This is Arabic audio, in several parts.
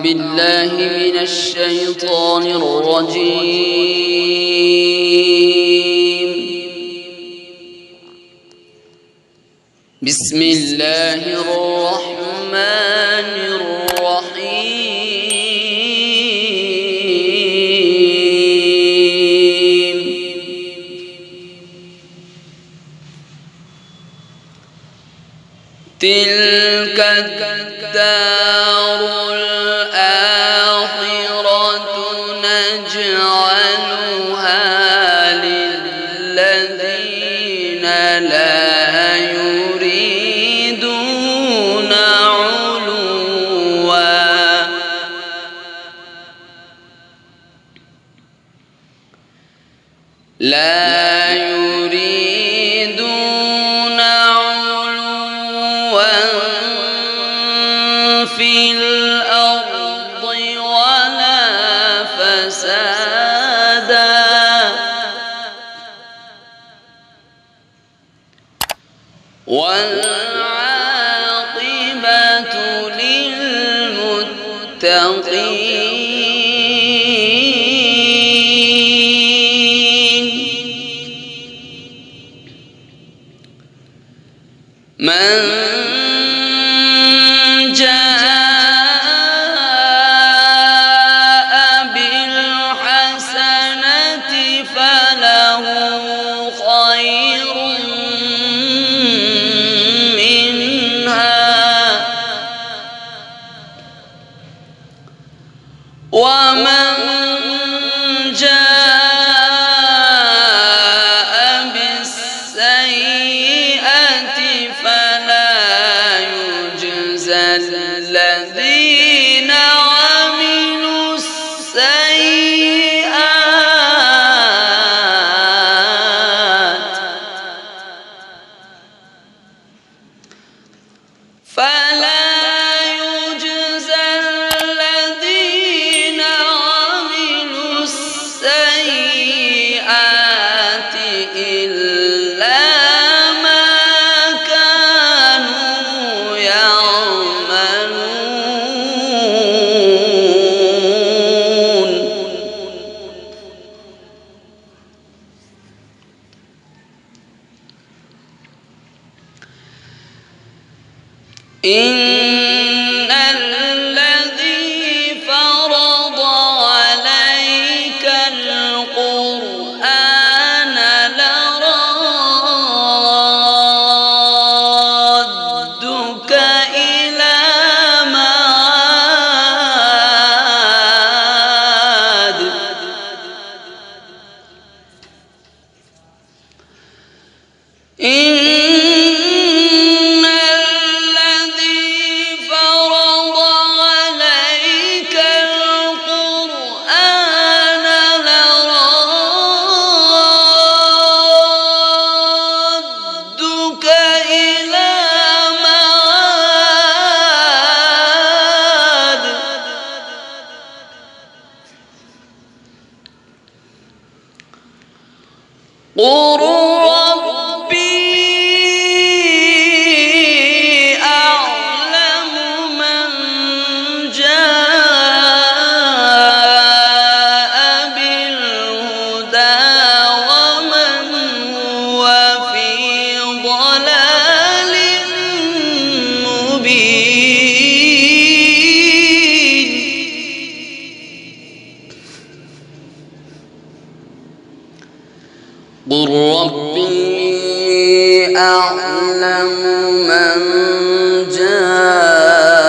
بالله من الشيطان الرجيم. بسم الله الرحمن الرحيم. تلك الدار الآخرة نجعلها للذين لا يريدون علوا في الأرض ولا فسادا والعاقبة للمتقين. من جاء بالحسنة فله خير منها ومن جاء بالسيئة فلا يجزى الذين عملوا السيئات إلا ما كانوا يعملون. إن الذي فرض عليك القرآن لرادك إلى معاد قل ربي أعلم من جاء بالهدى ومن هو في ضلال مبين. قل ربي أعلم من جاء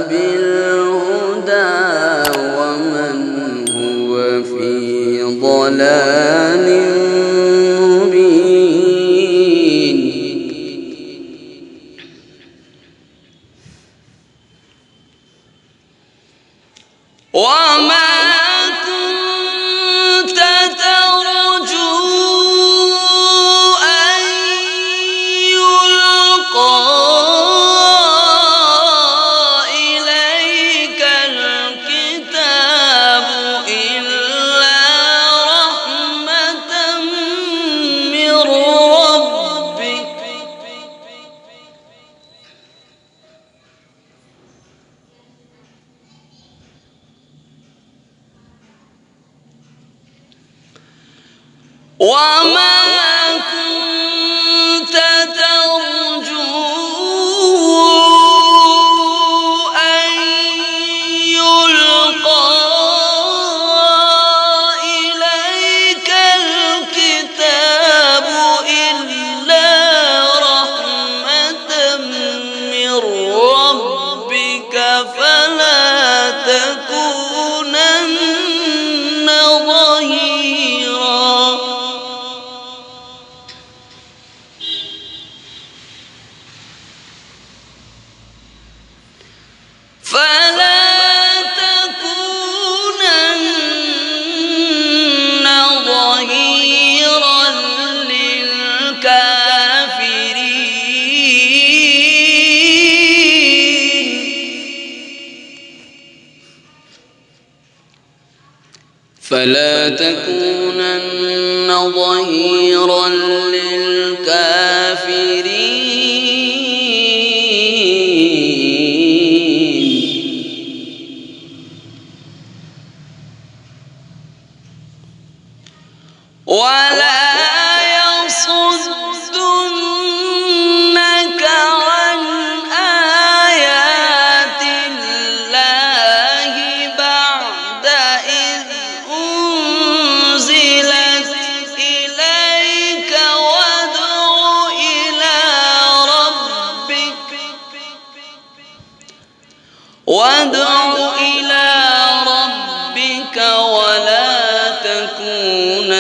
بالهدى ومن هو في ضلال مبين. وما ترجو أن يلقى وما كنت ترجو أن يلقى إليك الكتاب إلا رحمة من ربك فلا تكونن ظهيرا فلا تكونن ظهيرا للكافرين ولا يصدنك عن آيات الله بعد إذ أنزلت إليك وادع إلى ربك ولا تكونن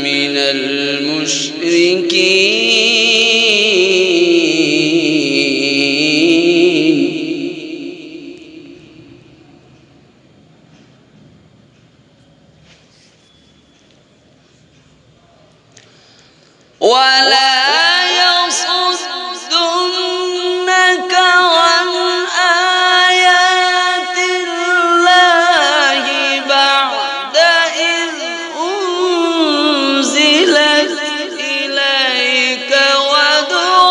من المشركين ولا يصدنك عن آيات الله بعد إذ أنزلت إليك وادع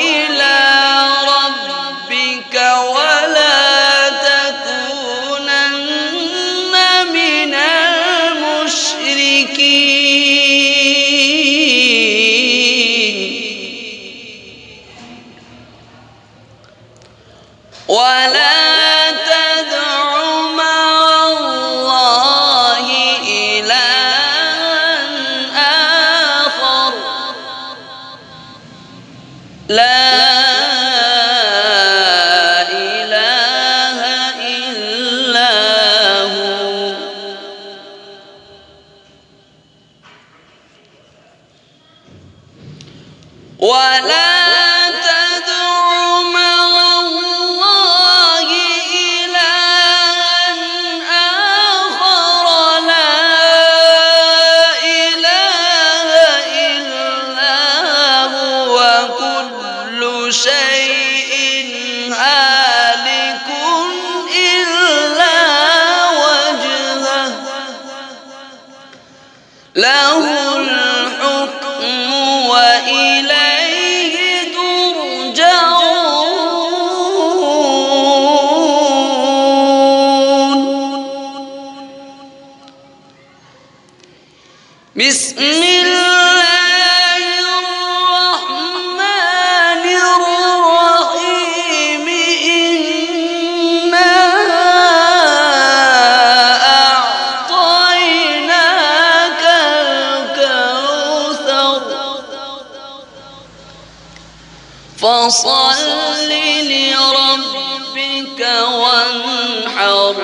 إلى ربك ولا تكونن من المشركين ولا تدع مع الله إلها آخر لا إله إلا هو ولا تدع مع الله إلها آخر لا إله إلا هو كل شيء هالك إلا وجهه له الحكم وإليه ترجعون بسم الله الرحمن الرحيم إنا أعطيناك الكوثر فصل لربك وانحر